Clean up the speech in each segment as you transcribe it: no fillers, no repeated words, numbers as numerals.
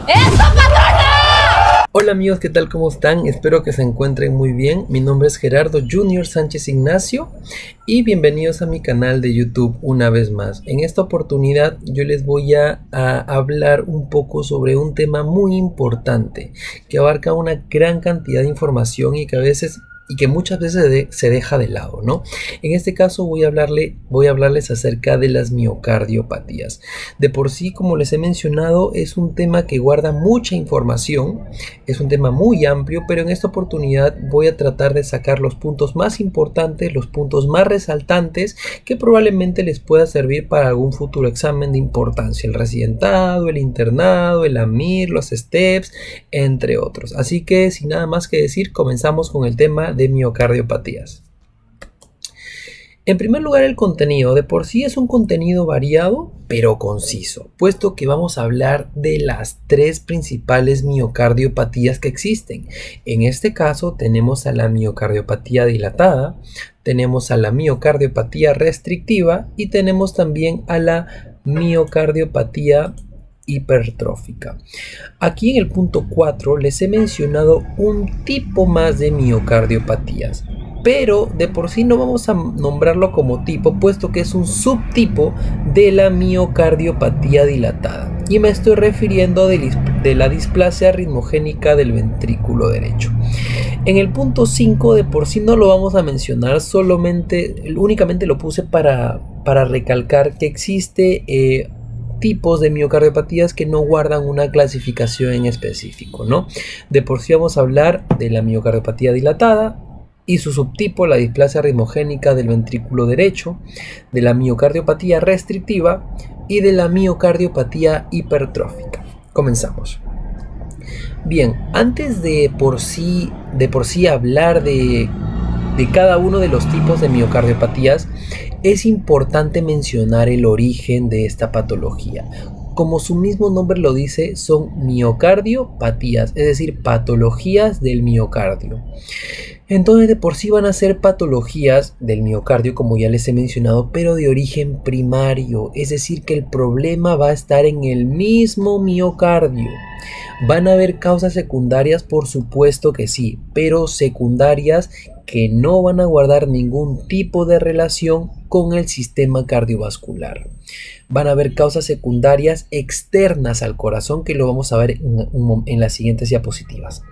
¡Eso, patrona! Hola amigos, ¿qué tal? ¿Cómo están? Espero que se encuentren muy bien. Mi nombre es Gerardo Junior Sánchez Ignacio y bienvenidos a mi canal de YouTube una vez más. En esta oportunidad yo les voy a hablar un poco sobre un tema muy importante que abarca una gran cantidad de información y que muchas veces se deja de lado, ¿no? En este caso voy a hablarles acerca de las miocardiopatías. De por sí, como les he mencionado, es un tema que guarda mucha información, es un tema muy amplio, pero en esta oportunidad voy a tratar de sacar los puntos más importantes, los puntos más resaltantes que probablemente les pueda servir para algún futuro examen de importancia, el residentado, el internado, el AMIR, los STEPS, entre otros. Así que sin nada más que decir, comenzamos con el tema de miocardiopatías. En primer lugar, el contenido de por sí es un contenido variado pero conciso, puesto que vamos a hablar de las tres principales miocardiopatías que existen. En este caso tenemos a la miocardiopatía dilatada, tenemos a la miocardiopatía restrictiva y tenemos también a la miocardiopatía hipertrófica. Aquí en el punto 4 les he mencionado un tipo más de miocardiopatías, pero de por sí no vamos a nombrarlo como tipo, puesto que es un subtipo de la miocardiopatía dilatada, y me estoy refiriendo de la displasia ritmogénica del ventrículo derecho. En el punto 5 de por sí no lo vamos a mencionar, únicamente lo puse para recalcar que existe tipos de miocardiopatías que no guardan una clasificación en específico, ¿no? De por sí vamos a hablar de la miocardiopatía dilatada y su subtipo, la displasia ritmogénica del ventrículo derecho, de la miocardiopatía restrictiva y de la miocardiopatía hipertrófica. Comenzamos. Bien, antes de por sí hablar de cada uno de los tipos de miocardiopatías, es importante mencionar el origen de esta patología. Como su mismo nombre lo dice, son miocardiopatías, es decir, patologías del miocardio. Entonces de por sí van a ser patologías del miocardio, como ya les he mencionado, pero de origen primario, es decir, que el problema va a estar en el mismo miocardio. ¿Van a haber causas secundarias? Por supuesto que sí, pero secundarias que no van a guardar ningún tipo de relación con el sistema cardiovascular. Van a haber causas secundarias externas al corazón, que lo vamos a ver en las siguientes diapositivas.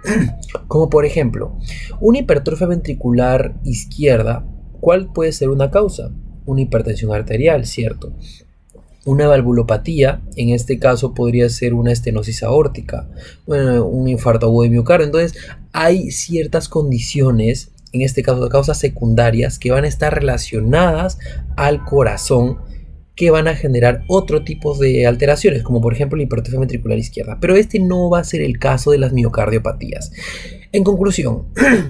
Como por ejemplo, una hipertrofia ventricular izquierda. ¿Cuál puede ser una causa? Una hipertensión arterial, ¿cierto? Una valvulopatía, en este caso podría ser una estenosis aórtica, un infarto agudo de miocardio. Entonces hay ciertas condiciones, en este caso de causas secundarias, que van a estar relacionadas al corazón, que van a generar otro tipo de alteraciones, como por ejemplo la hipertrofia ventricular izquierda. Pero este no va a ser el caso de las miocardiopatías. En conclusión,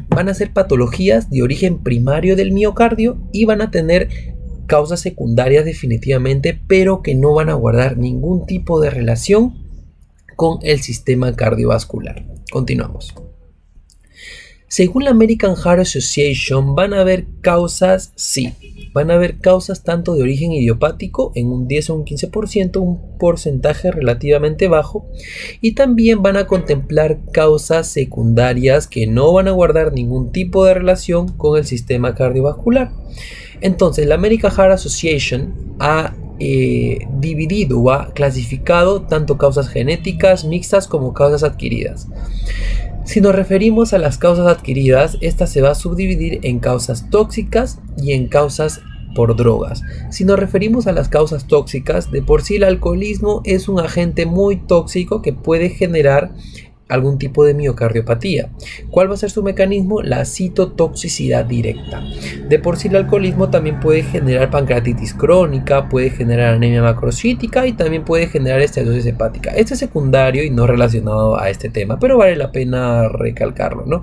van a ser patologías de origen primario del miocardio y van a tener causas secundarias definitivamente, pero que no van a guardar ningún tipo de relación con el sistema cardiovascular. Continuamos. Según la American Heart Association, van a haber causas, sí, van a haber causas tanto de origen idiopático en un 10 o un 15%, un porcentaje relativamente bajo, y también van a contemplar causas secundarias que no van a guardar ningún tipo de relación con el sistema cardiovascular. Entonces, la American Heart Association ha dividido o ha clasificado tanto causas genéticas, mixtas como causas adquiridas. Si nos referimos a las causas adquiridas, esta se va a subdividir en causas tóxicas y en causas por drogas. Si nos referimos a las causas tóxicas, de por sí el alcoholismo es un agente muy tóxico que puede generar algún tipo de miocardiopatía. ¿Cuál va a ser su mecanismo? La citotoxicidad directa. De por sí el alcoholismo también puede generar pancreatitis crónica, puede generar anemia macrocítica y también puede generar esteatosis hepática. Este es secundario y no relacionado a este tema, pero vale la pena recalcarlo, ¿no?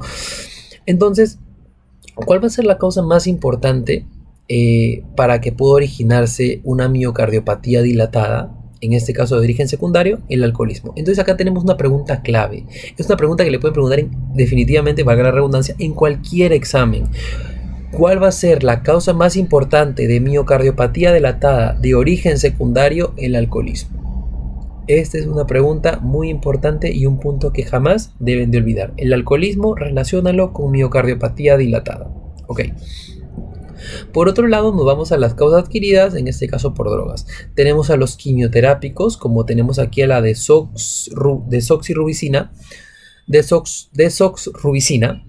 Entonces, ¿cuál va a ser la causa más importante para que pueda originarse una miocardiopatía dilatada? En este caso de origen secundario, el alcoholismo. Entonces acá tenemos una pregunta clave. Es una pregunta que le pueden preguntar definitivamente, valga la redundancia, en cualquier examen. ¿Cuál va a ser la causa más importante de miocardiopatía dilatada de origen secundario? El alcoholismo. Esta es una pregunta muy importante y un punto que jamás deben de olvidar. El alcoholismo, relaciónalo con miocardiopatía dilatada. Ok. Por otro lado, nos vamos a las causas adquiridas, en este caso por drogas. Tenemos a los quimioterápicos, como tenemos aquí a la desoxirubicina. Desoxrubicina.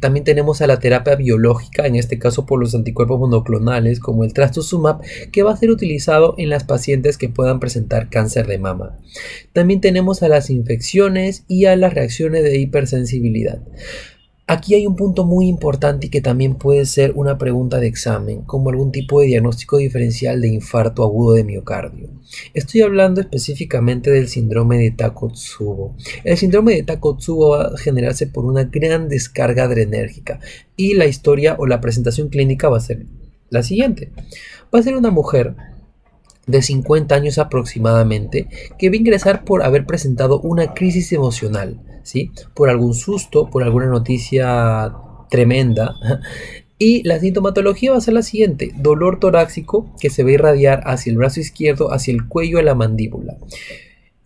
También tenemos a la terapia biológica, en este caso por los anticuerpos monoclonales, como el trastuzumab, que va a ser utilizado en las pacientes que puedan presentar cáncer de mama. También tenemos a las infecciones y a las reacciones de hipersensibilidad. Aquí hay un punto muy importante y que también puede ser una pregunta de examen, como algún tipo de diagnóstico diferencial de infarto agudo de miocardio. Estoy hablando específicamente del síndrome de Takotsubo. El síndrome de Takotsubo va a generarse por una gran descarga adrenérgica y la historia o la presentación clínica va a ser la siguiente. Va a ser una mujer de 50 años aproximadamente que va a ingresar por haber presentado una crisis emocional, ¿sí? Por algún susto, por alguna noticia tremenda. Y la sintomatología va a ser la siguiente: dolor torácico que se va a irradiar hacia el brazo izquierdo, hacia el cuello de la mandíbula,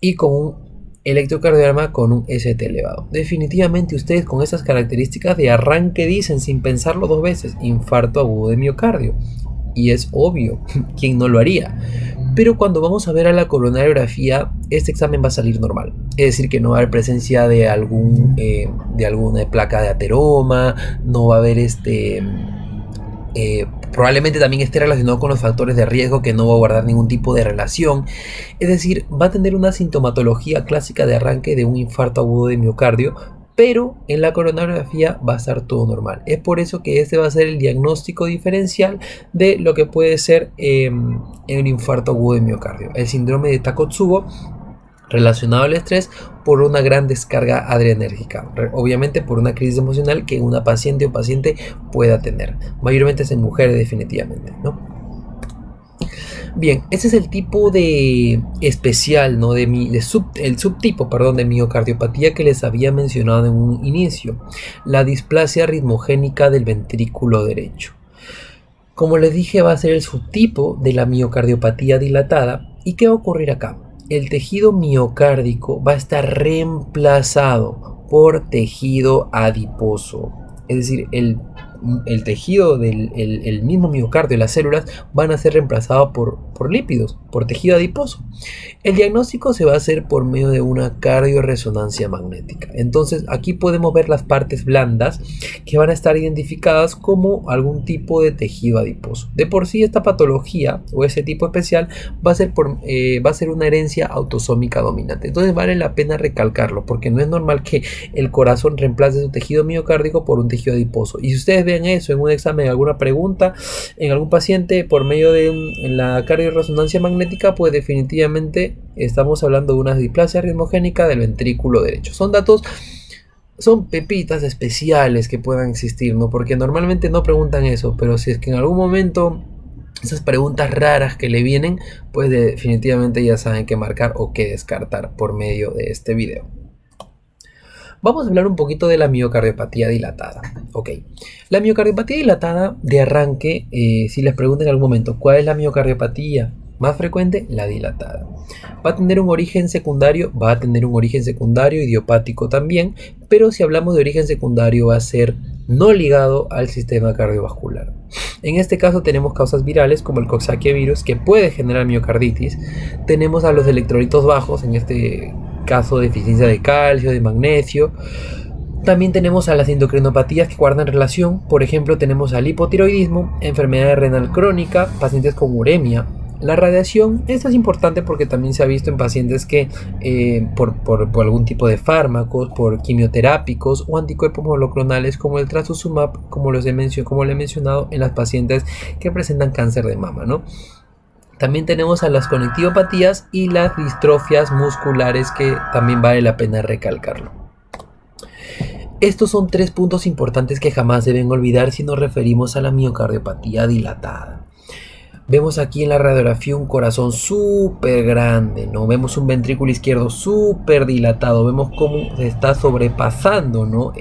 y con un electrocardiograma con un ST elevado. Definitivamente ustedes con esas características de arranque dicen sin pensarlo dos veces: infarto agudo de miocardio. Y es obvio, ¿quién no lo haría? Pero cuando vamos a ver a la coronariografía, este examen va a salir normal. Es decir, que no va a haber presencia de alguna placa de ateroma, no va a haber probablemente también esté relacionado con los factores de riesgo, que no va a guardar ningún tipo de relación. Es decir, va a tener una sintomatología clásica de arranque de un infarto agudo de miocardio, pero en la coronariografía va a estar todo normal. Es por eso que este va a ser el diagnóstico diferencial de lo que puede ser el infarto agudo de miocardio. El síndrome de Takotsubo, relacionado al estrés por una gran descarga adrenérgica, obviamente por una crisis emocional que una paciente o paciente pueda tener. Mayormente es en mujeres, definitivamente, ¿no? Bien, ese es el tipo de especial, ¿no? El subtipo, perdón, de miocardiopatía que les había mencionado en un inicio, la displasia ritmogénica del ventrículo derecho. Como les dije, va a ser el subtipo de la miocardiopatía dilatada. ¿Y qué va a ocurrir acá? El tejido miocárdico va a estar reemplazado por tejido adiposo, es decir, el tejido del mismo miocardio, las células, van a ser reemplazados por lípidos, por tejido adiposo. El diagnóstico se va a hacer por medio de una cardioresonancia magnética. Entonces aquí podemos ver las partes blandas que van a estar identificadas como algún tipo de tejido adiposo. De por sí, esta patología o ese tipo especial va a ser una herencia autosómica dominante. Entonces vale la pena recalcarlo, porque no es normal que el corazón reemplace su tejido miocárdico por un tejido adiposo. Y si ustedes ven eso en un examen, alguna pregunta en algún paciente por medio de la cardioresonancia magnética, pues definitivamente estamos hablando de una displasia ritmogénica del ventrículo derecho. Son pepitas especiales que puedan existir, ¿no? Porque normalmente no preguntan eso, pero si es que en algún momento esas preguntas raras que le vienen, pues definitivamente ya saben qué marcar o qué descartar por medio de este video. Vamos a hablar un poquito de la miocardiopatía dilatada. Ok, la miocardiopatía dilatada de arranque, si les preguntan en algún momento cuál es la miocardiopatía más frecuente, la dilatada. Va a tener un origen secundario, idiopático también, pero si hablamos de origen secundario va a ser no ligado al sistema cardiovascular. En este caso tenemos causas virales como el Coxsackie virus, que puede generar miocarditis. Tenemos a los electrolitos bajos, en este caso deficiencia de calcio, de magnesio. También tenemos a las endocrinopatías que guardan relación. Por ejemplo, tenemos al hipotiroidismo, enfermedad renal crónica, pacientes con uremia. La radiación, esto es importante porque también se ha visto en pacientes que por algún tipo de fármacos, por quimioterápicos o anticuerpos monoclonales como el trastuzumab, como le he mencionado, en las pacientes que presentan cáncer de mama, ¿no? También tenemos a las conectivopatías y las distrofias musculares, que también vale la pena recalcarlo. Estos son 3 puntos importantes que jamás deben olvidar si nos referimos a la miocardiopatía dilatada. Vemos aquí en la radiografía un corazón súper grande, ¿no? Vemos un ventrículo izquierdo súper dilatado, vemos cómo se está sobrepasando, ¿no?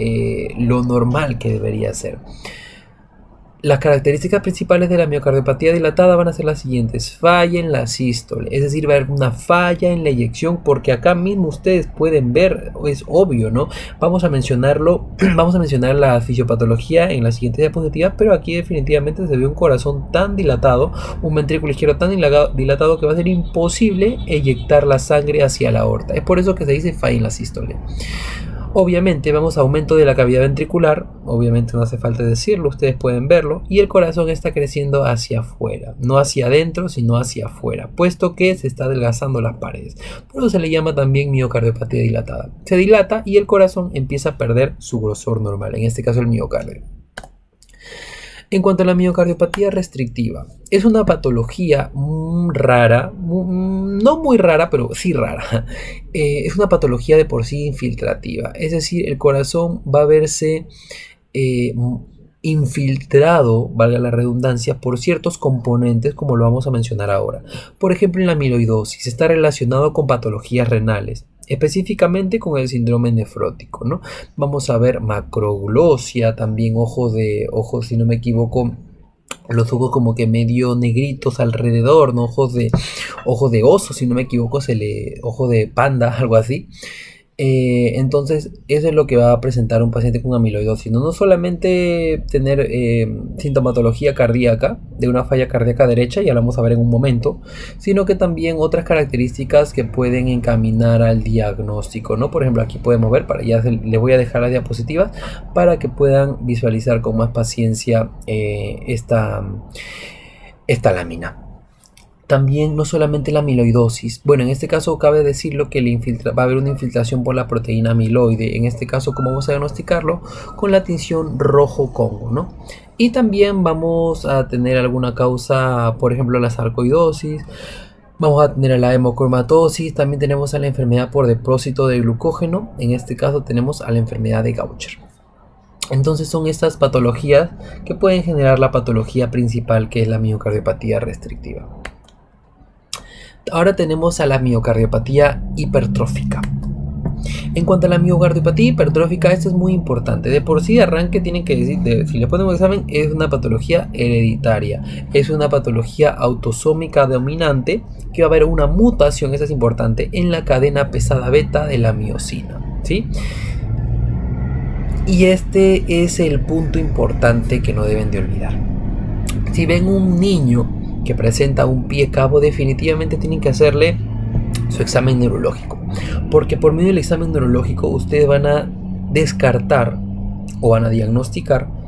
Lo normal que debería ser. Las características principales de la miocardiopatía dilatada van a ser las siguientes: falla en la sístole, es decir, va a haber una falla en la eyección, porque acá mismo ustedes pueden ver, es obvio, ¿no? Vamos a mencionarlo, vamos a mencionar la fisiopatología en la siguiente diapositiva, pero aquí definitivamente se ve un corazón tan dilatado, un ventrículo izquierdo tan dilatado que va a ser imposible eyectar la sangre hacia la aorta. Es por eso que se dice falla en la sístole. Obviamente vemos aumento de la cavidad ventricular, obviamente no hace falta decirlo, ustedes pueden verlo, y el corazón está creciendo hacia afuera, no hacia adentro, sino hacia afuera, puesto que se está adelgazando las paredes. Por eso se le llama también miocardiopatía dilatada. Se dilata y el corazón empieza a perder su grosor normal, en este caso el miocardio. En cuanto a la miocardiopatía restrictiva, es una patología rara, no muy rara, pero sí rara. Es una patología de por sí infiltrativa, es decir, el corazón va a verse infiltrado, valga la redundancia, por ciertos componentes, como lo vamos a mencionar ahora. Por ejemplo, en la amiloidosis está relacionado con patologías renales, específicamente con el síndrome nefrótico, ¿no? Vamos a ver macroglosia, también ojos, si no me equivoco, los ojos como que medio negritos alrededor, ¿no? Ojos de oso, si no me equivoco, ojo de panda, algo así. Entonces eso es lo que va a presentar un paciente con amiloidosis, no solamente tener sintomatología cardíaca de una falla cardíaca derecha, ya lo vamos a ver en un momento, sino que también otras características que pueden encaminar al diagnóstico, ¿no? Por ejemplo, aquí podemos ver, les voy a dejar las diapositivas para que puedan visualizar con más paciencia esta lámina. También no solamente la amiloidosis, bueno, en este caso cabe decirlo que va a haber una infiltración por la proteína amiloide. En este caso, ¿cómo vamos a diagnosticarlo? Con la tinción rojo-congo, ¿no? Y también vamos a tener alguna causa, por ejemplo, la sarcoidosis. Vamos a tener a la hemocromatosis, también tenemos a la enfermedad por depósito de glucógeno. En este caso tenemos a la enfermedad de Gaucher. Entonces son estas patologías que pueden generar la patología principal, que es la miocardiopatía restrictiva. Ahora tenemos a la miocardiopatía hipertrófica. En cuanto a la miocardiopatía hipertrófica, esto es muy importante. De por sí, de arranque tienen que decir, si le ponen un examen, es una patología hereditaria. Es una patología autosómica dominante que va a haber una mutación, esa es importante, en la cadena pesada beta de la miosina, ¿sí? Y este es el punto importante que no deben de olvidar. Si ven un niño que presenta un pie cabo, definitivamente tienen que hacerle su examen neurológico, porque por medio del examen neurológico ustedes van a descartar o van a diagnosticar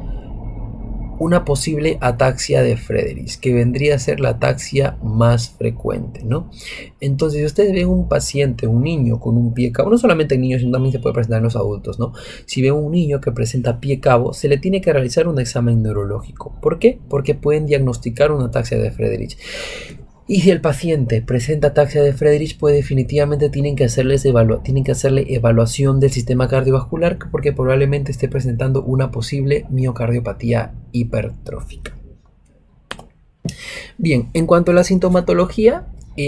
una posible ataxia de Friedreich, que vendría a ser la ataxia más frecuente, ¿no? Entonces, si ustedes ven un paciente, un niño con un pie cabo, no solamente en niños, sino también se puede presentar en los adultos, ¿no? Si ven un niño que presenta pie cabo, se le tiene que realizar un examen neurológico. ¿Por qué? Porque pueden diagnosticar una ataxia de Friedreich. Y si el paciente presenta ataxia de Friedreich, pues definitivamente tienen que hacerle evaluación del sistema cardiovascular, porque probablemente esté presentando una posible miocardiopatía hipertrófica. Bien, en cuanto a la sintomatología,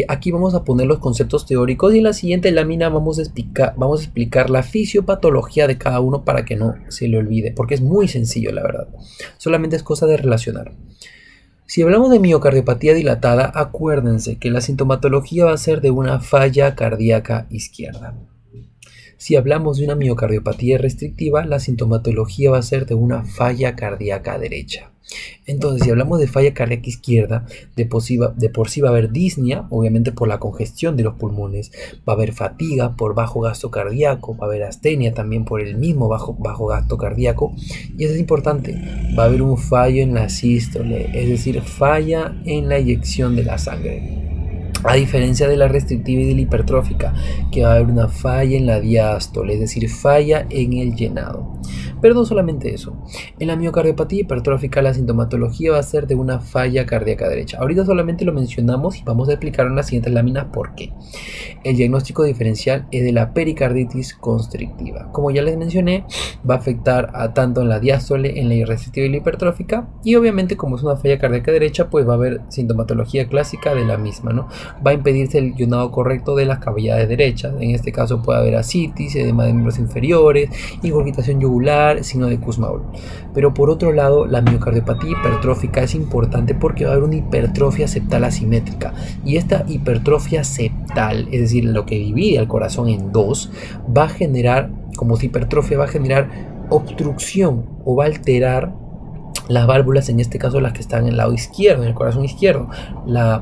aquí vamos a poner los conceptos teóricos y en la siguiente lámina vamos a explicar la fisiopatología de cada uno para que no se le olvide, porque es muy sencillo, la verdad. Solamente es cosa de relacionar. Si hablamos de miocardiopatía dilatada, acuérdense que la sintomatología va a ser de una falla cardíaca izquierda. Si hablamos de una miocardiopatía restrictiva, la sintomatología va a ser de una falla cardíaca derecha. Entonces, si hablamos de falla cardíaca izquierda, de por sí va a haber disnea, obviamente por la congestión de los pulmones, va a haber fatiga por bajo gasto cardíaco, va a haber astenia también por el mismo bajo gasto cardíaco, y eso es importante, va a haber un fallo en la sístole, es decir, falla en la eyección de la sangre. A diferencia de la restrictiva y de la hipertrófica, que va a haber una falla en la diástole, es decir, falla en el llenado. Pero no solamente eso. En la miocardiopatía hipertrófica la sintomatología va a ser de una falla cardíaca derecha. Ahorita solamente lo mencionamos y vamos a explicar en las siguientes láminas por qué. El diagnóstico diferencial es de la pericarditis constrictiva. Como ya les mencioné, va a afectar a tanto en la diástole, en la restrictiva y la hipertrófica. Y obviamente como es una falla cardíaca derecha, pues va a haber sintomatología clásica de la misma, ¿no? va a impedirse el llenado correcto de las cavidades derechas. En este caso puede haber ascitis, edema de miembros inferiores, ingurgitación yugular, signo de Kussmaul. Pero por otro lado, la miocardiopatía hipertrófica es importante porque va a haber una hipertrofia septal asimétrica, y esta hipertrofia septal, es decir, lo que divide al corazón en dos, va a generar, como si hipertrofia, va a generar obstrucción o va a alterar las válvulas, en este caso las que están en el lado izquierdo, en el corazón izquierdo.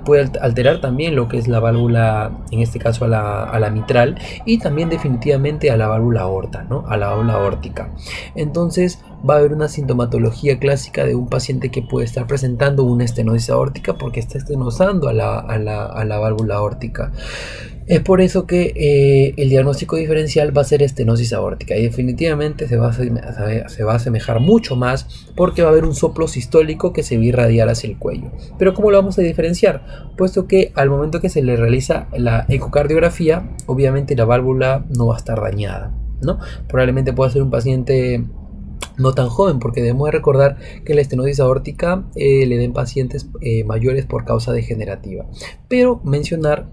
Puede alterar también lo que es la válvula, en este caso a la mitral, y también definitivamente a la válvula aorta, ¿no? A la válvula aórtica. Entonces va a haber una sintomatología clásica de un paciente que puede estar presentando una estenosis aórtica porque está estenosando a la válvula aórtica. Es por eso que el diagnóstico diferencial va a ser estenosis aórtica, y definitivamente se va a asemejar mucho más porque va a haber un soplo sistólico que se va a irradiar hacia el cuello. Pero ¿cómo lo vamos a diferenciar? Puesto que al momento que se le realiza la ecocardiografía, obviamente la válvula no va a estar dañada, ¿no? Probablemente pueda ser un paciente no tan joven, porque debemos recordar que la estenosis aórtica le den pacientes mayores por causa degenerativa. Pero mencionar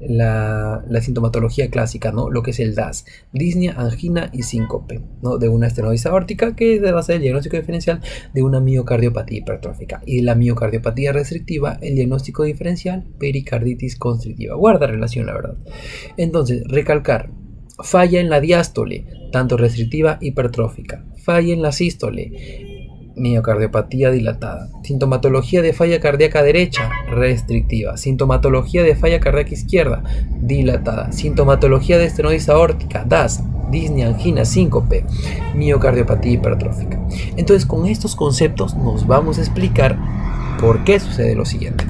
la sintomatología clásica, ¿no? Lo que es el DAS, disnea, angina y síncope, ¿no? De una estenosis aórtica, que va a ser el diagnóstico diferencial de una miocardiopatía hipertrófica. Y la miocardiopatía restrictiva, el diagnóstico diferencial, pericarditis constrictiva. Guarda relación, la verdad. Entonces, recalcar: falla en la diástole, tanto restrictiva hipertrófica. Falla en la sístole, miocardiopatía dilatada. Sintomatología de falla cardíaca derecha, restrictiva. Sintomatología de falla cardíaca izquierda, dilatada. Sintomatología de estenosis aórtica, DAS, disnea, angina, síncope, miocardiopatía hipertrófica. Entonces, con estos conceptos nos vamos a explicar por qué sucede lo siguiente.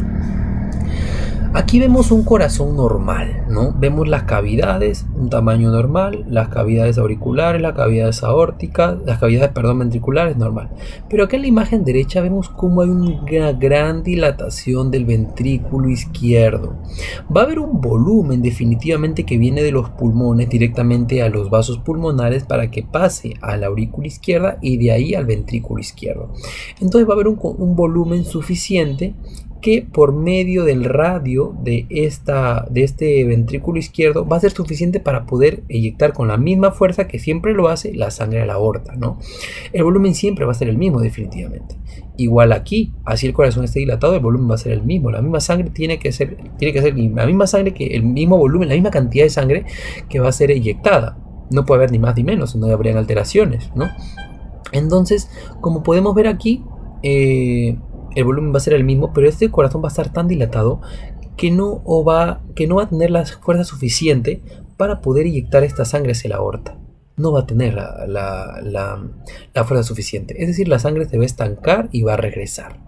Aquí vemos un corazón normal, ¿no? Vemos las cavidades, un tamaño normal, las cavidades auriculares, las cavidades aórticas, las cavidades, ventriculares, normal. Pero acá en la imagen derecha vemos cómo hay una gran dilatación del ventrículo izquierdo. Va a haber un volumen definitivamente que viene de los pulmones directamente a los vasos pulmonares para que pase a la aurícula izquierda y de ahí al ventrículo izquierdo. Entonces va a haber un volumen suficiente que por medio del radio de este ventrículo izquierdo va a ser suficiente para poder eyectar con la misma fuerza que siempre lo hace la sangre a la aorta, ¿no? El volumen siempre va a ser el mismo definitivamente. Igual aquí, así el corazón esté dilatado, el volumen va a ser el mismo. La misma sangre tiene que ser la misma sangre, que el mismo volumen, la misma cantidad de sangre que va a ser eyectada. No puede haber ni más ni menos, no habrían alteraciones, ¿no? Entonces, como podemos ver aquí, el volumen va a ser el mismo, pero este corazón va a estar tan dilatado que no va a tener la fuerza suficiente para poder inyectar esta sangre hacia la aorta. No va a tener la fuerza suficiente. Es decir, la sangre se va a estancar y va a regresar.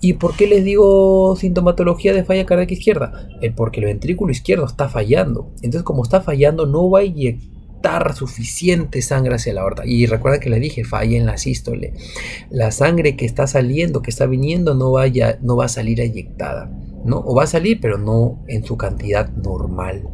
¿Y por qué les digo sintomatología de falla cardíaca izquierda? Porque el ventrículo izquierdo está fallando. Entonces, como está fallando, no va a inyectar suficiente sangre hacia la aorta. Y recuerda que le dije, falla en la sístole. La sangre que está saliendo, que está viniendo, no va a salir eyectada, ¿no? O va a salir, pero no en su cantidad normal.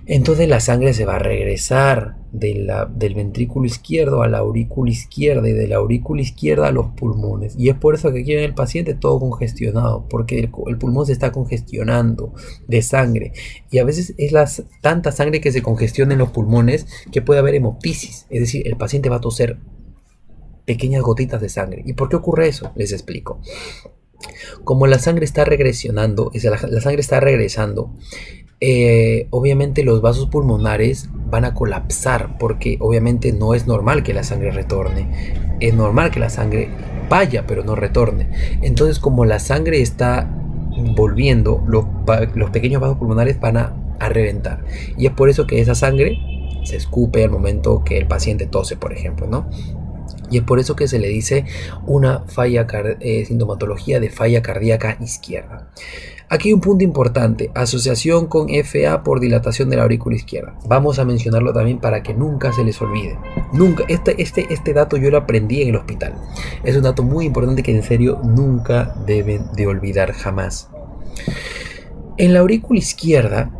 Entonces la sangre se va a regresar del ventrículo izquierdo a la aurícula izquierda y de la aurícula izquierda a los pulmones. Y es por eso que aquí en el paciente todo congestionado, porque el pulmón se está congestionando de sangre. Y a veces es tanta sangre que se congestiona en los pulmones que puede haber hemoptisis. Es decir, el paciente va a toser pequeñas gotitas de sangre. ¿Y por qué ocurre eso? Les explico. Como la sangre está regresionando, la sangre está regresando, obviamente los vasos pulmonares van a colapsar, porque obviamente no es normal que la sangre retorne. Es normal que la sangre vaya pero no retorne. Entonces, como la sangre está volviendo, los pequeños vasos pulmonares van a reventar, y es por eso que esa sangre se escupe al momento que el paciente tose, por ejemplo, ¿no? Y es por eso que se le dice una sintomatología de falla cardíaca izquierda. Aquí hay un punto importante: asociación con FA por dilatación de la aurícula izquierda. Vamos a mencionarlo también para que nunca se les olvide. Nunca, este dato yo lo aprendí en el hospital. Es un dato muy importante que en serio nunca deben de olvidar jamás. En la aurícula izquierda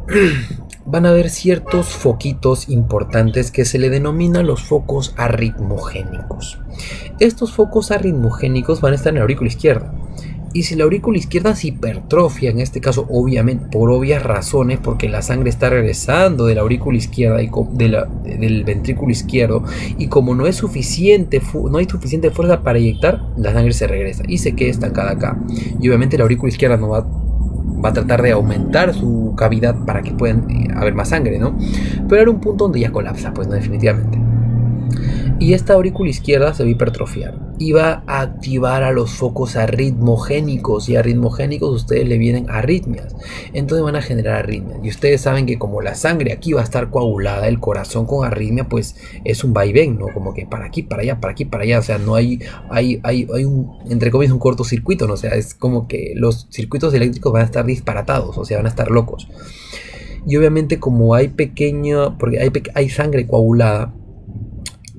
van a haber ciertos foquitos importantes que se le denominan los focos arritmogénicos. Estos focos arritmogénicos van a estar en la aurícula izquierda Y si la aurícula izquierda se hipertrofia, en este caso obviamente por obvias razones, porque la sangre está regresando de la aurícula izquierda y del ventrículo izquierdo, y como no hay suficiente fuerza para inyectar, la sangre se regresa y se queda estancada acá. Y obviamente la aurícula izquierda no va a tratar de aumentar su cavidad para que puedan haber más sangre, ¿no? Pero era un punto donde ya colapsa, pues no, definitivamente. Y esta aurícula izquierda se va a hipertrofiar y va a activar a los focos arritmogénicos, y arritmogénicos ustedes le vienen arritmias, entonces van a generar arritmias. Y ustedes saben que como la sangre aquí va a estar coagulada, el corazón con arritmia pues es un vaivén, ¿no? Como que para aquí, para allá, para aquí, para allá, o sea, no hay un, entre comillas, un cortocircuito, ¿no? O sea, es como que los circuitos eléctricos van a estar disparatados, o sea, van a estar locos. Y obviamente como hay porque hay sangre coagulada,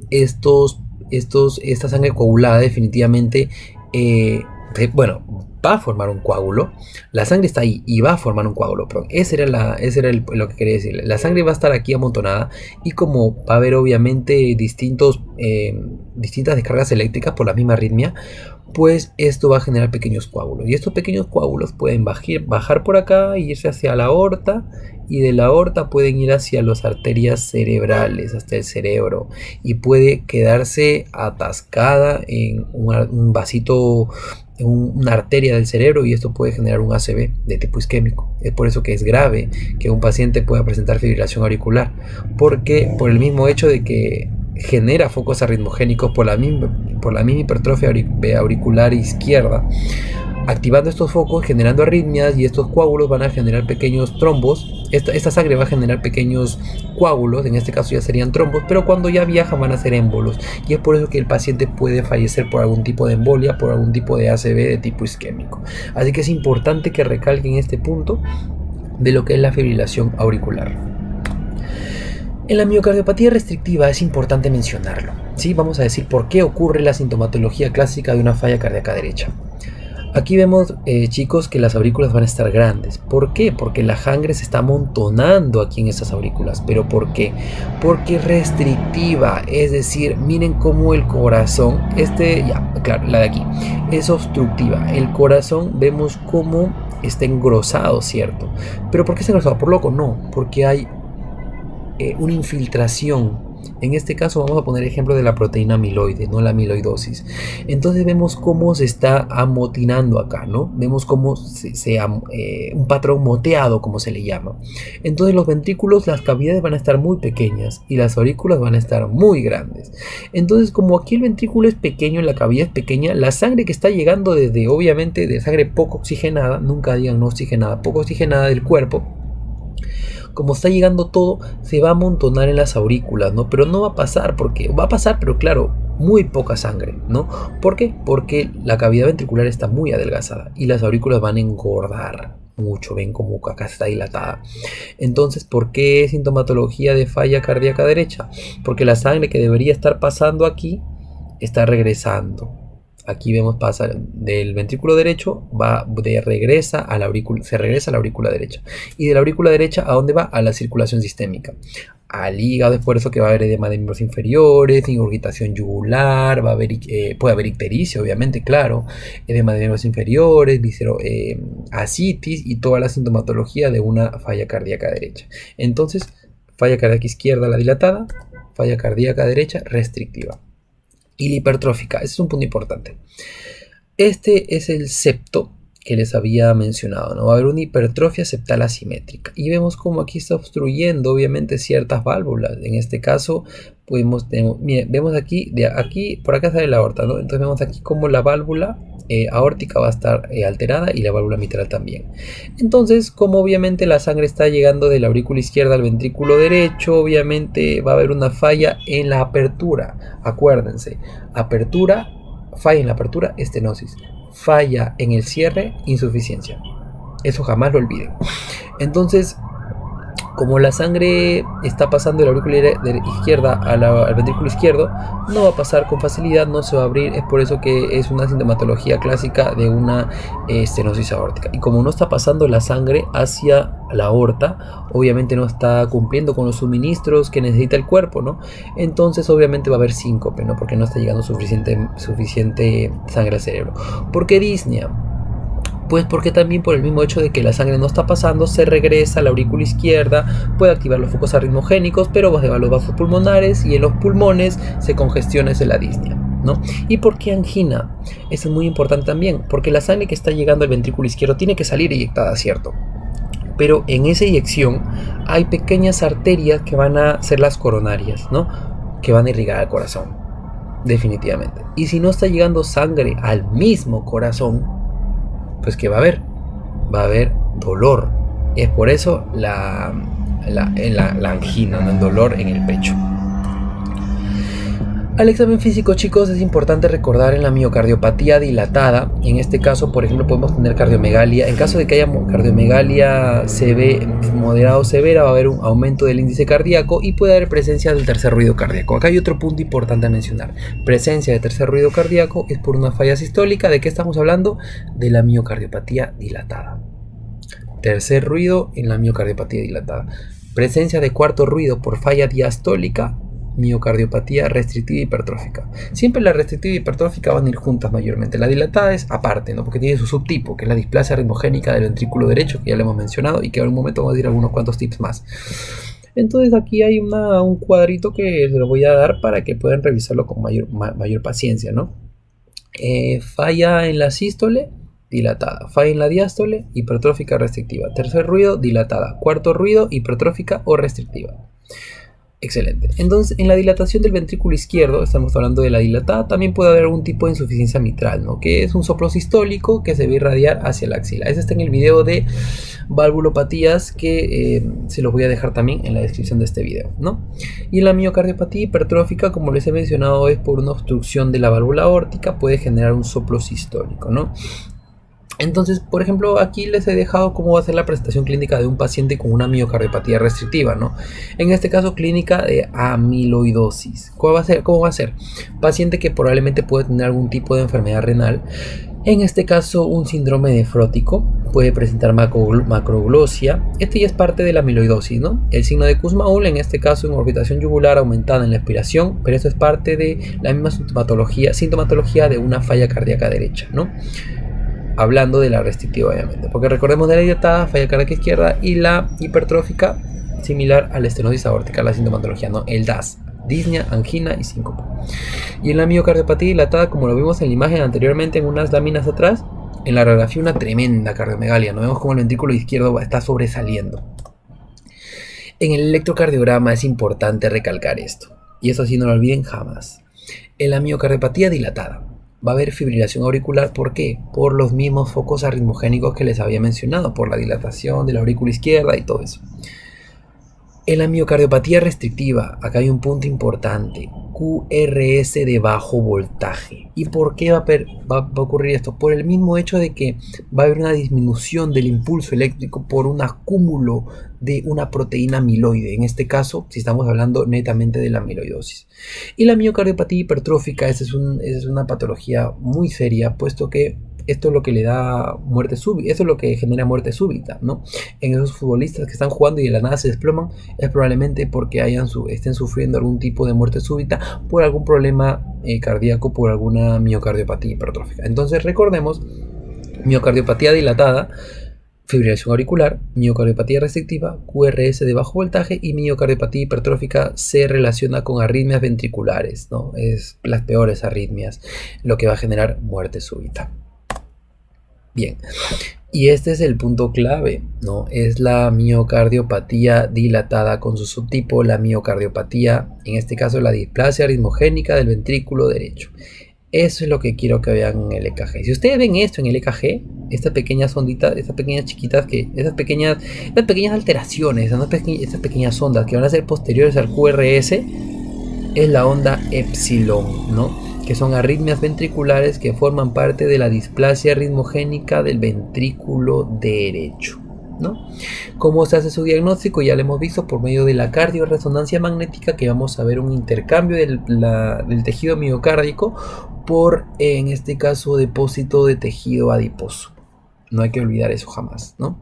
esta sangre coagulada definitivamente, va a formar un coágulo. La sangre está ahí y va a formar un coágulo. Perdón. Ese era lo que quería decir. La sangre va a estar aquí amontonada, y como va a haber obviamente distintas descargas eléctricas por la misma arritmia, pues esto va a generar pequeños coágulos. Y estos pequeños coágulos pueden bajar por acá e irse hacia la aorta, y de la aorta pueden ir hacia las arterias cerebrales, hasta el cerebro, y puede quedarse atascada en un vasito, en una arteria del cerebro, y esto puede generar un ACV de tipo isquémico. Es por eso que es grave que un paciente pueda presentar fibrilación auricular, porque por el mismo hecho de que genera focos arritmogénicos por la misma hipertrofia auricular izquierda, activando estos focos, generando arritmias, y estos coágulos van a generar pequeños trombos. Esta sangre va a generar pequeños coágulos, en este caso ya serían trombos, pero cuando ya viajan van a ser émbolos, y es por eso que el paciente puede fallecer por algún tipo de embolia, por algún tipo de ACV de tipo isquémico. Así que es importante que recalquen este punto de lo que es la fibrilación auricular. En la miocardiopatía restrictiva es importante mencionarlo, ¿sí? Vamos a decir por qué ocurre la sintomatología clásica de una falla cardíaca derecha. Aquí vemos, chicos, que las aurículas van a estar grandes. ¿Por qué? Porque la sangre se está amontonando aquí en estas aurículas. ¿Pero por qué? Porque es restrictiva, es decir, miren cómo el corazón, claro, la de aquí, es obstructiva. El corazón vemos cómo está engrosado, ¿cierto? ¿Pero por qué está engrosado? ¿Por loco? No, porque hay una infiltración. En este caso vamos a poner ejemplo de la proteína amiloide, no la amiloidosis. Entonces vemos cómo se está amotinando acá, ¿no? Vemos cómo un patrón moteado, como se le llama. Entonces los ventrículos, las cavidades van a estar muy pequeñas y las aurículas van a estar muy grandes. Entonces, como aquí el ventrículo es pequeño, la cavidad es pequeña, la sangre que está llegando obviamente de sangre poco oxigenada, nunca digan no oxigenada, poco oxigenada del cuerpo, como está llegando todo, se va a amontonar en las aurículas, ¿no? Pero no va a pasar, pero claro, muy poca sangre, ¿no? ¿Por qué? Porque la cavidad ventricular está muy adelgazada y las aurículas van a engordar mucho. Ven como acá está dilatada. Entonces, ¿por qué sintomatología de falla cardíaca derecha? Porque la sangre que debería estar pasando aquí está regresando. Aquí vemos pasa del ventrículo derecho, regresa a la aurícula derecha. Y de la aurícula derecha, ¿a dónde va? A la circulación sistémica. Al hígado. Es por eso que va a haber edema de miembros inferiores, ingurgitación yugular, puede haber ictericia, obviamente, claro, edema de miembros inferiores, ascitis y toda la sintomatología de una falla cardíaca derecha. Entonces, falla cardíaca izquierda, la dilatada, falla cardíaca derecha restrictiva. Y la hipertrófica, ese es un punto importante. Este es el septo que les había mencionado, ¿no? Va a haber una hipertrofia septal asimétrica. Y vemos cómo aquí está obstruyendo, obviamente, ciertas válvulas. En este caso, vemos aquí, por acá sale la aorta, ¿no? Entonces vemos aquí cómo la válvula aórtica va a estar alterada y la válvula mitral también. Entonces, como obviamente la sangre está llegando de la aurícula izquierda al ventrículo derecho, obviamente va a haber una falla en la apertura. Acuérdense, falla en la apertura, estenosis. Falla en el cierre, insuficiencia. Eso jamás lo olviden. Entonces, como la sangre está pasando de la aurícula izquierda al ventrículo izquierdo, no va a pasar con facilidad, no se va a abrir. Es por eso que es una sintomatología clásica de una estenosis aórtica. Y como no está pasando la sangre hacia la aorta, obviamente no está cumpliendo con los suministros que necesita el cuerpo, ¿no? Entonces obviamente va a haber síncope, ¿no? Porque no está llegando suficiente sangre al cerebro. ¿Por qué disnea? Pues porque también por el mismo hecho de que la sangre no está pasando, se regresa a la aurícula izquierda, puede activar los focos arritmogénicos, pero va a llevar los vasos pulmonares y en los pulmones se congestiona la disnea, ¿no? ¿Y por qué angina? Eso es muy importante también, porque la sangre que está llegando al ventrículo izquierdo tiene que salir eyectada, ¿cierto? Pero en esa eyección hay pequeñas arterias que van a ser las coronarias, ¿no? Que van a irrigar al corazón, definitivamente. Y si no está llegando sangre al mismo corazón, pues ¿qué va a haber? Va a haber dolor. Es por eso la angina, ¿no? El dolor en el pecho. Al examen físico, chicos, es importante recordar en la miocardiopatía dilatada. En este caso, por ejemplo, podemos tener cardiomegalia. En caso de que haya cardiomegalia moderada o severa, va a haber un aumento del índice cardíaco y puede haber presencia del tercer ruido cardíaco. Acá hay otro punto importante a mencionar. Presencia de tercer ruido cardíaco es por una falla sistólica. ¿De qué estamos hablando? De la miocardiopatía dilatada. Tercer ruido en la miocardiopatía dilatada. Presencia de cuarto ruido por falla diastólica, miocardiopatía restrictiva hipertrófica. Siempre la restrictiva y hipertrófica van a ir juntas mayormente. La dilatada es aparte, ¿no? Porque tiene su subtipo, que es la displasia ritmogénica del ventrículo derecho, que ya lo hemos mencionado y que en un momento vamos a decir algunos cuantos tips más. Entonces aquí hay un cuadrito que se lo voy a dar para que puedan revisarlo con mayor paciencia, ¿no? Falla en la sístole, dilatada. Falla en la diástole, hipertrófica restrictiva. Tercer ruido, dilatada. Cuarto ruido, hipertrófica o restrictiva. Excelente. Entonces, en la dilatación del ventrículo izquierdo, estamos hablando de la dilatada, también puede haber algún tipo de insuficiencia mitral, ¿no? Que es un soplo sistólico que se va a irradiar hacia la axila. Ese está en el video de valvulopatías que se los voy a dejar también en la descripción de este video, ¿no? Y en la miocardiopatía hipertrófica, como les he mencionado, es por una obstrucción de la válvula aórtica, puede generar un soplo sistólico, ¿no? Entonces, por ejemplo, aquí les he dejado cómo va a ser la presentación clínica de un paciente con una miocardiopatía restrictiva, ¿no? En este caso, clínica de amiloidosis. ¿Cómo va a ser? Paciente que probablemente puede tener algún tipo de enfermedad renal. En este caso, un síndrome nefrótico. Puede presentar macroglosia. Este ya es parte de la amiloidosis, ¿no? El signo de Kussmaul, en este caso, en orbitación yugular aumentada en la expiración, pero esto es parte de la misma sintomatología de una falla cardíaca derecha, ¿no? Hablando de la restrictiva, obviamente, porque recordemos de la dilatada, falla cardíaca izquierda, y la hipertrófica similar a la estenosis aórtica, la sintomatología, ¿no? El DAS, disnea, angina y síncope. Y en la miocardiopatía dilatada, como lo vimos en la imagen anteriormente en unas láminas atrás, en la radiografía una tremenda cardiomegalia, ¿no? Vemos como el ventrículo izquierdo está sobresaliendo. En el electrocardiograma es importante recalcar esto, y eso sí no lo olviden jamás. En la miocardiopatía dilatada va a haber fibrilación auricular. ¿Por qué? Por los mismos focos arritmogénicos que les había mencionado, por la dilatación de la aurícula izquierda y todo eso. En la miocardiopatía restrictiva, acá hay un punto importante, QRS de bajo voltaje. ¿Y por qué va a ocurrir esto? Por el mismo hecho de que va a haber una disminución del impulso eléctrico por un acúmulo de una proteína amiloide. En este caso, si estamos hablando netamente de la amiloidosis. Y la miocardiopatía hipertrófica, es una patología muy seria, puesto que esto es lo que le da muerte súbita, esto es lo que genera muerte súbita, ¿no? En esos futbolistas que están jugando y de la nada se desploman, es probablemente porque estén sufriendo algún tipo de muerte súbita por algún problema cardíaco, por alguna miocardiopatía hipertrófica. Entonces recordemos, miocardiopatía dilatada, fibrilación auricular, miocardiopatía restrictiva, QRS de bajo voltaje, y miocardiopatía hipertrófica se relaciona con arritmias ventriculares, ¿no? Es las peores arritmias, lo que va a generar muerte súbita. Bien, y este es el punto clave, ¿no? Es la miocardiopatía dilatada con su subtipo, la miocardiopatía, en este caso la displasia arritmogénica del ventrículo derecho. Eso es lo que quiero que vean en el EKG. Si ustedes ven esto en el EKG, estas pequeñas onditas, estas pequeñas chiquitas, estas pequeñas alteraciones, ¿no? Estas pequeñas ondas que van a ser posteriores al QRS, es la onda epsilon, ¿no? Que son arritmias ventriculares que forman parte de la displasia ritmogénica del ventrículo derecho, ¿no? ¿Cómo se hace su diagnóstico? Ya lo hemos visto por medio de la cardioresonancia magnética, que vamos a ver un intercambio del tejido miocárdico por, en este caso, depósito de tejido adiposo. No hay que olvidar eso jamás, ¿no?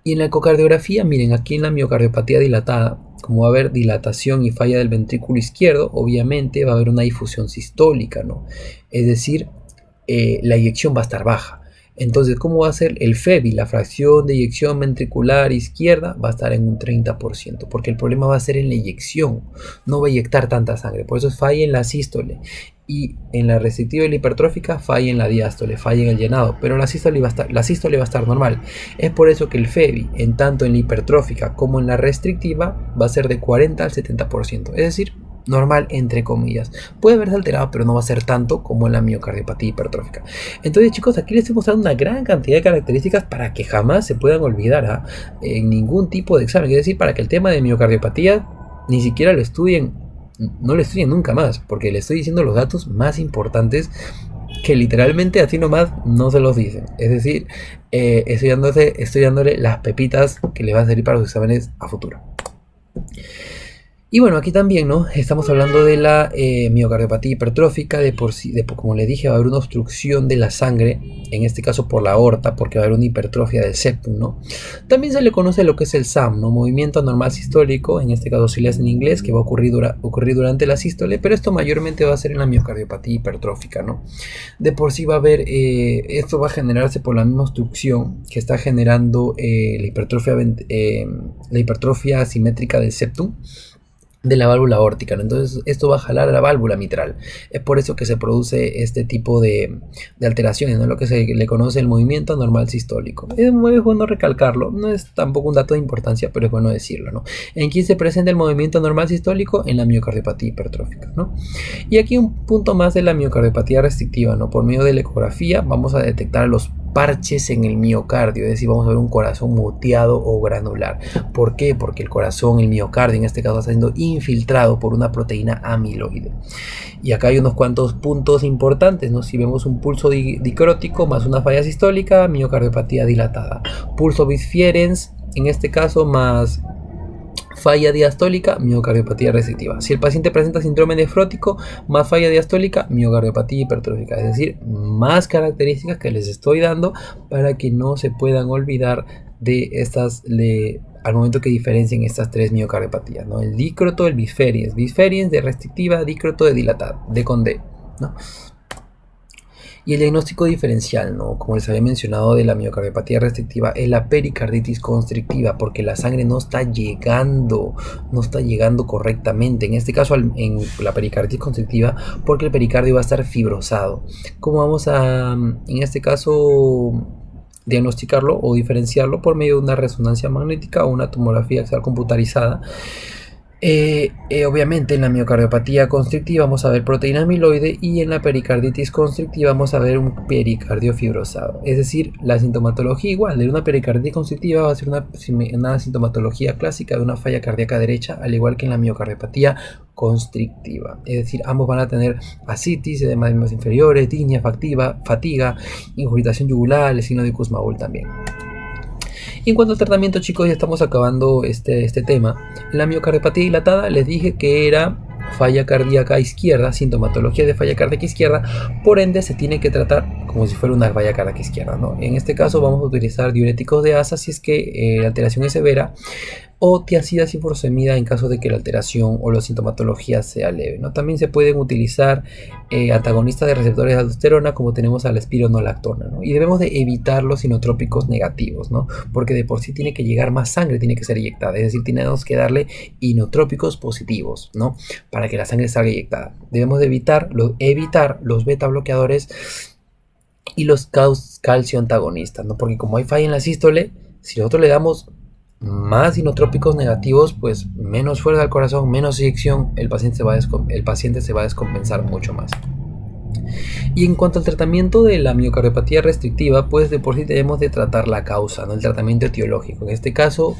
Y en la ecocardiografía, miren, aquí en la miocardiopatía dilatada, como va a haber dilatación y falla del ventrículo izquierdo, obviamente va a haber una difusión sistólica, ¿no? Es decir, la eyección va a estar baja. Entonces, ¿cómo va a ser el FEBI? La fracción de eyección ventricular izquierda va a estar en un 30%, porque el problema va a ser en la eyección, no va a eyectar tanta sangre, por eso falla en la sístole. Y en la restrictiva y la hipertrófica falla en la diástole, falla en el llenado, pero la sístole va a estar normal. Es por eso que el FEBI, en tanto en la hipertrófica como en la restrictiva, va a ser de 40 al 70%, es decir, normal entre comillas. Puede verse alterado, pero no va a ser tanto como en la miocardiopatía hipertrófica. Entonces, chicos, aquí les estoy mostrando una gran cantidad de características para que jamás se puedan olvidar en ningún tipo de examen. Es decir, para que el tema de miocardiopatía ni siquiera lo estudien, no lo estudien nunca más, porque les estoy diciendo los datos más importantes que literalmente así nomás no se los dicen. Es decir, estoy dándole las pepitas que les van a servir para los exámenes a futuro. Y bueno, aquí también, ¿no? Estamos hablando de la miocardiopatía hipertrófica, como les dije, va a haber una obstrucción de la sangre, en este caso por la aorta, porque va a haber una hipertrofia del septum, ¿no? También se le conoce lo que es el SAM, ¿no? Movimiento anormal sistólico, en este caso si le en inglés, que va a ocurrir durante la sístole, pero esto mayormente va a ser en la miocardiopatía hipertrófica, ¿no? De por sí va a haber, esto va a generarse por la misma obstrucción que está generando la hipertrofia asimétrica del septum, de la válvula aórtica, ¿no? Entonces esto va a jalar a la válvula mitral. Es por eso que se produce este tipo de alteraciones, ¿no? Lo que se le conoce el movimiento anormal sistólico. Es muy bueno recalcarlo, no es tampoco un dato de importancia, pero es bueno decirlo, ¿no? ¿En quién se presenta el movimiento anormal sistólico? En la miocardiopatía hipertrófica, ¿no? Y aquí un punto más de la miocardiopatía restrictiva, ¿no? Por medio de la ecografía vamos a detectar los parches en el miocardio, es decir, vamos a ver un corazón moteado o granular. ¿Por qué? Porque el corazón, el miocardio en este caso, está siendo infiltrado por una proteína amiloide. Y acá hay unos cuantos puntos importantes, ¿no? Si vemos un pulso dicrótico más una falla sistólica, miocardiopatía dilatada. Pulso bisfierens, en este caso, más falla diastólica, miocardiopatía restrictiva. Si el paciente presenta síndrome nefrótico, más falla diastólica, miocardiopatía hipertrófica. Es decir, más características que les estoy dando para que no se puedan olvidar de estas, al momento que diferencien estas tres miocardiopatías, ¿no? El dícroto, el bisferiens de restrictiva, dícroto de dilatada, D con D, ¿no? Y el diagnóstico diferencial, ¿no? Como les había mencionado, de la miocardiopatía restrictiva es la pericarditis constrictiva, porque la sangre no está llegando correctamente. En este caso, en la pericarditis constrictiva, porque el pericardio va a estar fibrosado. ¿Cómo vamos a, en este caso, diagnosticarlo o diferenciarlo? Por medio de una resonancia magnética o una tomografía axial computarizada. Obviamente en la miocardiopatía constrictiva vamos a ver proteína amiloide, y en la pericarditis constrictiva vamos a ver un pericardio fibrosado. Es decir, la sintomatología igual de una pericarditis constrictiva va a ser una sintomatología clásica de una falla cardíaca derecha, al igual que en la miocardiopatía constrictiva. Es decir, ambos van a tener ascitis, edema de miembros inferiores, disnea, fatiga, ingurgitación yugular, el signo de Kussmaul también. Y en cuanto al tratamiento, chicos, ya estamos acabando este tema. La miocardiopatía dilatada les dije que era falla cardíaca izquierda, sintomatología de falla cardíaca izquierda, por ende se tiene que tratar como si fuera una falla cardíaca izquierda, ¿no? En este caso vamos a utilizar diuréticos de asa si es que la alteración es severa, o tiazidas y furosemida en caso de que la alteración o la sintomatología sea leve, ¿no? También se pueden utilizar antagonistas de receptores de aldosterona, como tenemos a la espironolactona, ¿no? Y debemos de evitar los inotrópicos negativos, ¿no? Porque de por sí tiene que llegar más sangre, tiene que ser inyectada, es decir, tenemos que darle inotrópicos positivos, ¿no? Para que la sangre salga inyectada. Debemos de evitar los beta bloqueadores y los calcio antagonistas, ¿no? Porque como hay falla en la sístole, si nosotros le damos más inotrópicos negativos, pues menos fuerza al corazón, menos eyección, el paciente se va a descompensar mucho más. Y en cuanto al tratamiento de la miocardiopatía restrictiva, pues de por sí debemos de tratar la causa, ¿no? El tratamiento etiológico, en este caso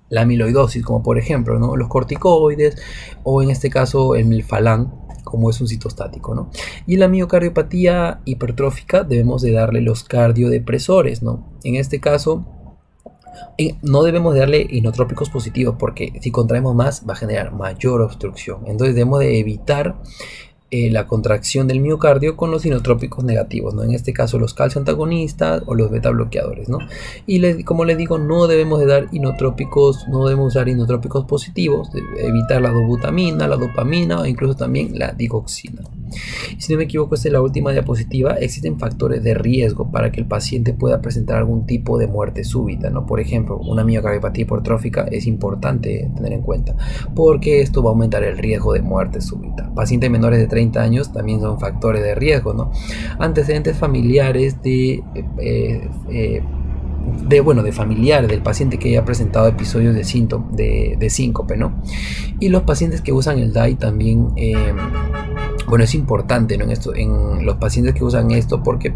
la amiloidosis, como por ejemplo, ¿no? Los corticoides, o en este caso el milfalán, como es un citostático, ¿no? Y en la miocardiopatía hipertrófica debemos de darle los cardiodepresores, ¿no? En este caso no debemos darle inotrópicos positivos, porque si contraemos más va a generar mayor obstrucción. Entonces debemos de evitar la contracción del miocardio con los inotrópicos negativos, ¿no? En este caso los calcio antagonistas o los beta bloqueadores, ¿no? Y como les digo, no debemos de dar inotrópicos, no debemos usar inotrópicos positivos, evitar la dobutamina, la dopamina o incluso también la digoxina. Si no me equivoco, esta es la última diapositiva. Existen factores de riesgo para que el paciente pueda presentar algún tipo de muerte súbita, ¿no? Por ejemplo, una miocardiopatía hipertrófica es importante tener en cuenta porque esto va a aumentar el riesgo de muerte súbita. Pacientes menores de 30 años también son factores de riesgo, ¿no? Antecedentes familiares de familiar del paciente que haya presentado episodios de síncope, ¿no? Y los pacientes que usan el DAI también, es importante, ¿no? En los pacientes que usan esto, porque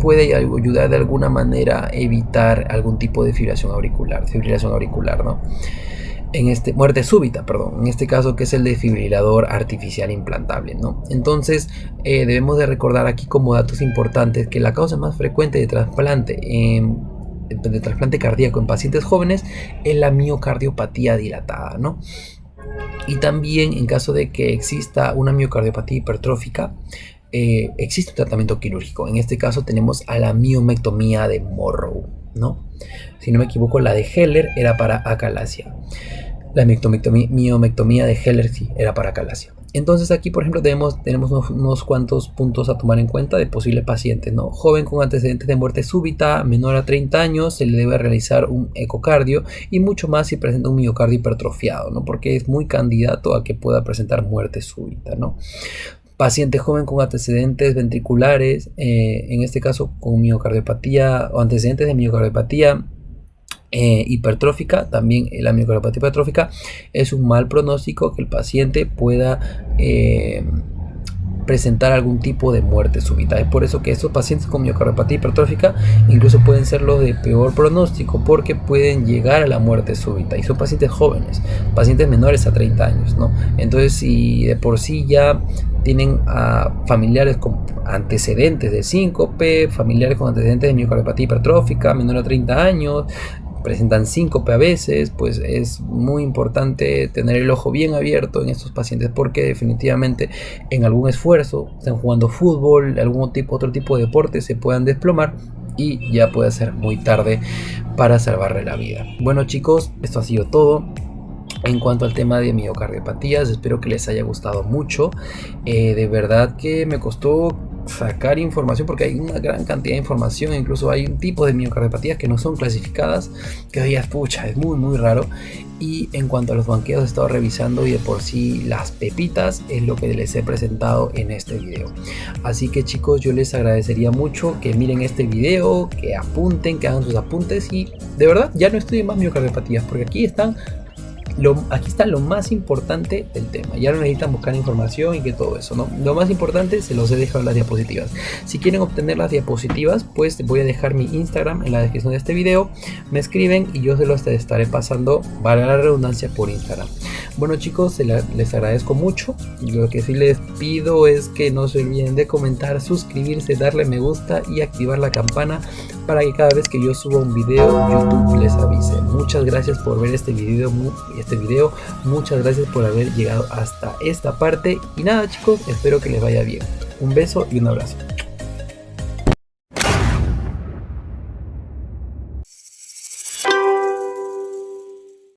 puede ayudar de alguna manera a evitar algún tipo de fibrilación auricular, ¿no? Muerte súbita, perdón, en este caso, que es el desfibrilador artificial implantable, ¿no? Entonces, debemos de recordar aquí como datos importantes que la causa más frecuente de trasplante cardíaco en pacientes jóvenes es la miocardiopatía dilatada, ¿no? Y también en caso de que exista una miocardiopatía hipertrófica, existe un tratamiento quirúrgico. En este caso tenemos a la miomectomía de Morrow, ¿no? Si no me equivoco, la de Heller era para acalasia. La miomectomía de Heller sí era para acalasia. Entonces aquí, por ejemplo, tenemos unos cuantos puntos a tomar en cuenta de posibles pacientes, ¿no? Joven con antecedentes de muerte súbita, menor a 30 años, se le debe realizar un ecocardio y mucho más si presenta un miocardio hipertrofiado, ¿no? Porque es muy candidato a que pueda presentar muerte súbita, ¿no? Paciente joven con antecedentes ventriculares, en este caso con miocardiopatía o antecedentes de miocardiopatía hipertrófica, también la miocardiopatía hipertrófica es un mal pronóstico que el paciente pueda presentar algún tipo de muerte súbita. Es por eso que estos pacientes con miocardiopatía hipertrófica incluso pueden ser los de peor pronóstico, porque pueden llegar a la muerte súbita, y son pacientes jóvenes, pacientes menores a 30 años, ¿no? Entonces, si de por sí ya tienen a familiares con antecedentes de síncope, familiares con antecedentes de miocardiopatía hipertrófica, menor a 30 años, presentan síncope a veces, pues es muy importante tener el ojo bien abierto en estos pacientes, porque definitivamente en algún esfuerzo, están jugando fútbol, otro tipo de deporte, se puedan desplomar y ya puede ser muy tarde para salvarle la vida. Bueno, chicos, esto ha sido todo en cuanto al tema de miocardiopatías. Espero que les haya gustado mucho. De verdad que me costó sacar información, porque hay una gran cantidad de información. Incluso hay un tipo de miocardiopatías que no son clasificadas, que hoy es muy muy raro. Y en cuanto a los banqueos, he estado revisando y de por sí las pepitas es lo que les he presentado en este video. Así que, chicos, yo les agradecería mucho que miren este video, que apunten, que hagan sus apuntes, y de verdad ya no estudien más miocardiopatías, porque aquí está lo más importante del tema. Ya no necesitan buscar información y que todo eso, ¿no? Lo más importante se los he dejado en las diapositivas. Si quieren obtener las diapositivas, pues voy a dejar mi Instagram en la descripción de este video. Me escriben y yo se los estaré pasando, para la redundancia, por Instagram. Bueno, chicos, les agradezco mucho. Lo que sí les pido es que no se olviden de comentar, suscribirse, darle me gusta y activar la campana para que cada vez que yo suba un video, YouTube les avise. Muchas gracias por ver este video. Muchas gracias por haber llegado hasta esta parte. Y nada, chicos, espero que les vaya bien. Un beso y un abrazo.